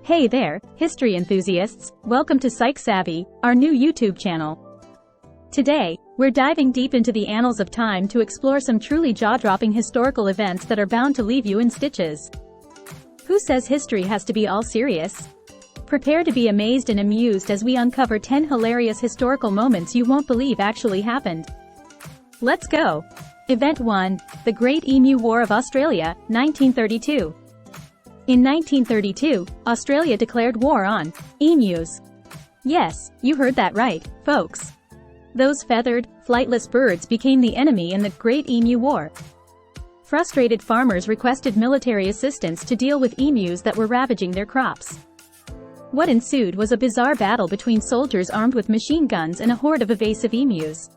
Hey there, history enthusiasts, welcome to Psych Savvy, our new YouTube channel. Today, we're diving deep into the annals of time to explore some truly jaw-dropping historical events that are bound to leave you in stitches. Who says history has to be all serious? Prepare to be amazed and amused as we uncover 10 hilarious historical moments you won't believe actually happened. Let's go! Event 1, the Great Emu War of Australia, 1932. In 1932, Australia declared war on emus. Yes, you heard that right, folks. Those feathered, flightless birds became the enemy in the Great Emu War. Frustrated farmers requested military assistance to deal with emus that were ravaging their crops. What ensued was a bizarre battle between soldiers armed with machine guns and a horde of evasive emus.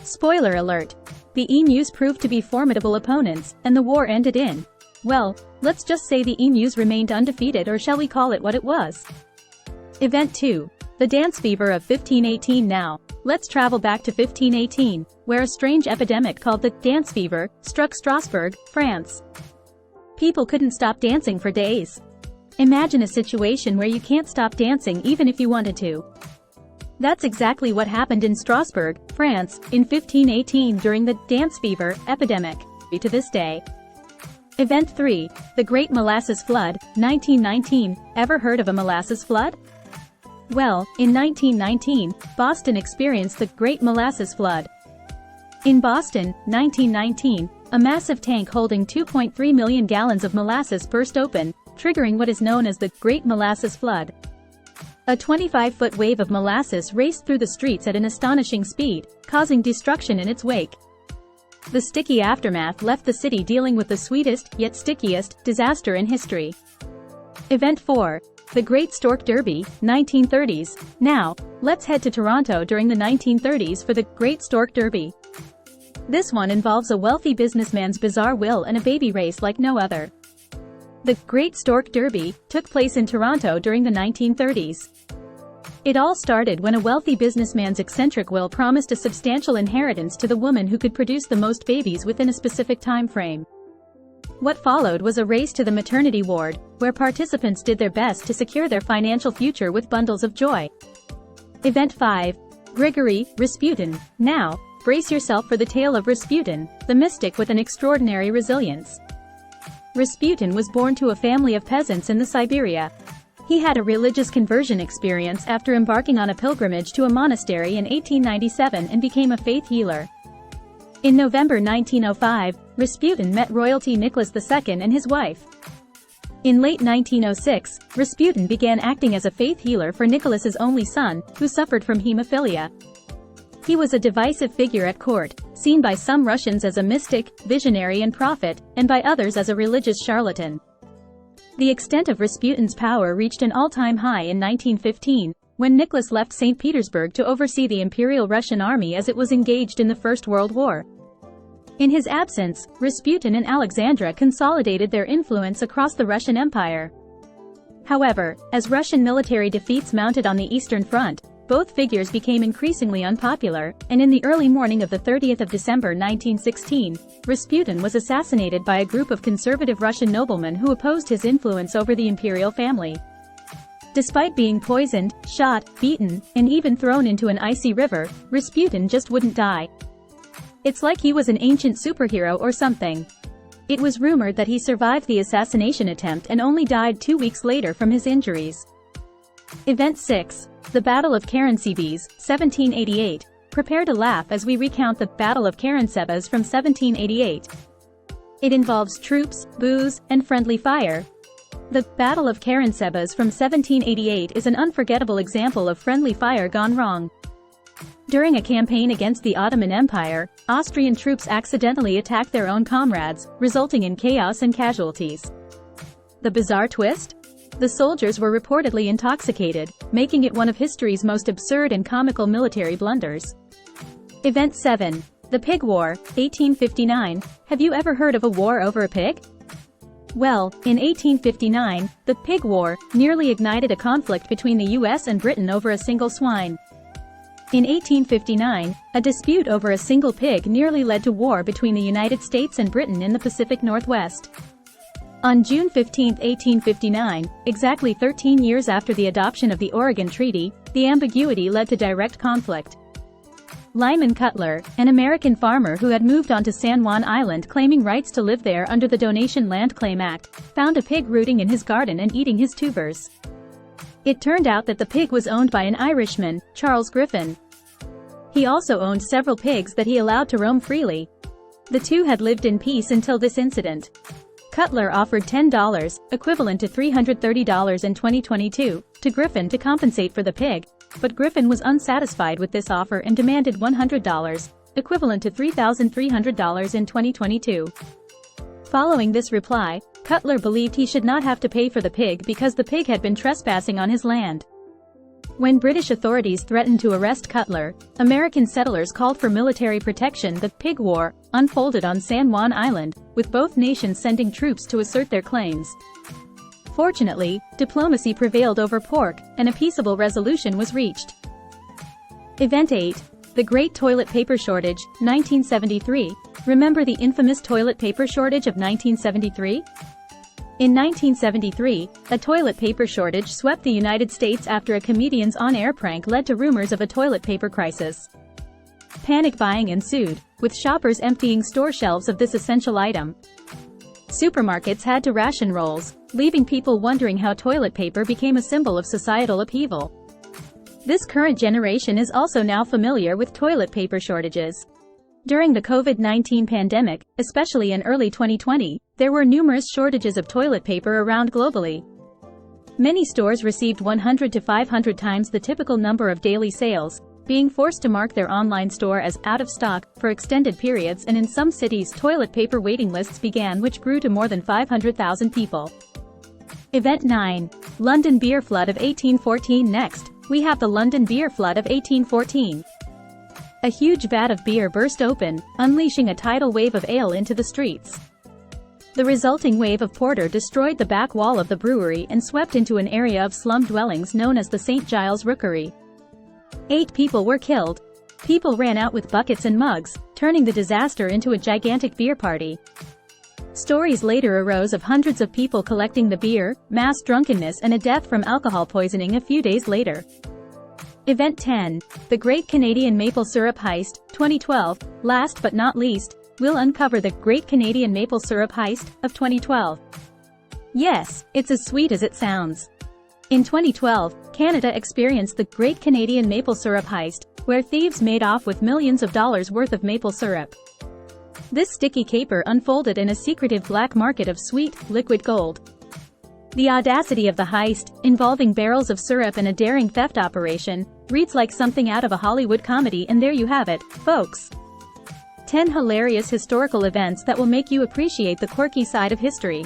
Spoiler alert! The emus proved to be formidable opponents, and the war ended in, well, let's just say the emus remained undefeated, or shall we call it what it was? Event 2. The Dance Fever of 1518. Now, let's travel back to 1518, where a strange epidemic called the Dance Fever struck Strasbourg, France. People couldn't stop dancing for days. Imagine a situation where you can't stop dancing even if you wanted to. That's exactly what happened in Strasbourg, France, in 1518 during the Dance Fever epidemic. To this day. Event 3. The Great Molasses Flood, 1919. Ever heard of a molasses flood? Well, in 1919, Boston experienced the Great Molasses Flood. In Boston, 1919, a massive tank holding 2.3 million gallons of molasses burst open, triggering what is known as the Great Molasses Flood. A 25-foot wave of molasses raced through the streets at an astonishing speed, causing destruction in its wake. The sticky aftermath left the city dealing with the sweetest, yet stickiest, disaster in history. Event 4. The Great Stork Derby, 1930s. Now, let's head to Toronto during the 1930s for the Great Stork Derby. This one involves a wealthy businessman's bizarre will and a baby race like no other. The Great Stork Derby took place in Toronto during the 1930s. It all started when a wealthy businessman's eccentric will promised a substantial inheritance to the woman who could produce the most babies within a specific time frame. What followed was a race to the maternity ward, where participants did their best to secure their financial future with bundles of joy. Event 5. Grigory Rasputin. Now, brace yourself for the tale of Rasputin, the mystic with an extraordinary resilience. Rasputin was born to a family of peasants in the Siberia. He had a religious conversion experience after embarking on a pilgrimage to a monastery in 1897 and became a faith healer. In November 1905, Rasputin met royalty Nicholas II and his wife. In late 1906, Rasputin began acting as a faith healer for Nicholas's only son, who suffered from hemophilia. He was a divisive figure at court, seen by some Russians as a mystic, visionary and prophet, and by others as a religious charlatan. The extent of Rasputin's power reached an all-time high in 1915, when Nicholas left St. Petersburg to oversee the Imperial Russian Army as it was engaged in the First World War. In his absence, Rasputin and Alexandra consolidated their influence across the Russian Empire. However, as Russian military defeats mounted on the Eastern Front, both figures became increasingly unpopular, and in the early morning of the 30th of December 1916, Rasputin was assassinated by a group of conservative Russian noblemen who opposed his influence over the imperial family. Despite being poisoned, shot, beaten, and even thrown into an icy river, Rasputin just wouldn't die. It's like he was an ancient superhero or something. It was rumored that he survived the assassination attempt and only died 2 weeks later from his injuries. Event 6. The Battle of Karansebes, 1788. Prepare to laugh as we recount the Battle of Karansebes from 1788. It involves troops, booze, and friendly fire. The Battle of Karansebes from 1788 is an unforgettable example of friendly fire gone wrong. During a campaign against the Ottoman Empire, Austrian troops accidentally attacked their own comrades, resulting in chaos and casualties. The bizarre twist? The soldiers were reportedly intoxicated, making it one of history's most absurd and comical military blunders. Event 7. The Pig War, 1859. Have you ever heard of a war over a pig? Well, in 1859, the Pig War nearly ignited a conflict between the US and Britain over a single swine. In 1859, a dispute over a single pig nearly led to war between the United States and Britain in the Pacific Northwest. On June 15, 1859, exactly 13 years after the adoption of the Oregon Treaty, the ambiguity led to direct conflict. Lyman Cutler, an American farmer who had moved onto San Juan Island claiming rights to live there under the Donation Land Claim Act, found a pig rooting in his garden and eating his tubers. It turned out that the pig was owned by an Irishman, Charles Griffin. He also owned several pigs that he allowed to roam freely. The two had lived in peace until this incident. Cutler offered $10, equivalent to $330 in 2022, to Griffin to compensate for the pig, but Griffin was unsatisfied with this offer and demanded $100, equivalent to $3,300 in 2022. Following this reply, Cutler believed he should not have to pay for the pig because the pig had been trespassing on his land. When British authorities threatened to arrest Cutler, American settlers called for military protection. The Pig War unfolded on San Juan Island, with both nations sending troops to assert their claims. Fortunately, diplomacy prevailed over pork, and a peaceable resolution was reached. Event 8. The Great Toilet Paper Shortage, 1973. Remember the infamous toilet paper shortage of 1973? In 1973, a toilet paper shortage swept the United States after a comedian's on-air prank led to rumors of a toilet paper crisis. Panic buying ensued, with shoppers emptying store shelves of this essential item. Supermarkets had to ration rolls, leaving people wondering how toilet paper became a symbol of societal upheaval. This current generation is also now familiar with toilet paper shortages. During the COVID-19 pandemic, especially in early 2020, there were numerous shortages of toilet paper around globally. Many stores received 100 to 500 times the typical number of daily sales, being forced to mark their online store as out of stock for extended periods, and in some cities toilet paper waiting lists began, which grew to more than 500,000 people. Event 9. London Beer Flood of 1814. Next, we have the London Beer Flood of 1814. A huge vat of beer burst open, unleashing a tidal wave of ale into the streets. The resulting wave of porter destroyed the back wall of the brewery and swept into an area of slum dwellings known as the St. Giles Rookery. 8 people were killed. People ran out with buckets and mugs, turning the disaster into a gigantic beer party. Stories later arose of hundreds of people collecting the beer, mass drunkenness, and a death from alcohol poisoning a few days later. Event 10. The Great Canadian Maple Syrup Heist, 2012. Last but not least, we'll uncover the Great Canadian Maple Syrup Heist of 2012. Yes, it's as sweet as it sounds. In 2012, Canada experienced the Great Canadian Maple Syrup Heist, where thieves made off with millions of dollars worth of maple syrup. This sticky caper unfolded in a secretive black market of sweet, liquid gold. The audacity of the heist, involving barrels of syrup and a daring theft operation, reads like something out of a Hollywood comedy, and there you have it, folks. 10 hilarious historical events that will make you appreciate the quirky side of history.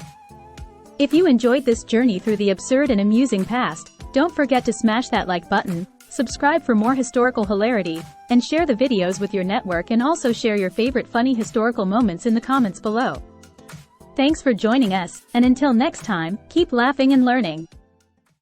If you enjoyed this journey through the absurd and amusing past, don't forget to smash that like button, subscribe for more historical hilarity, and share the videos with your network, and also share your favorite funny historical moments in the comments below. Thanks for joining us, and until next time, keep laughing and learning.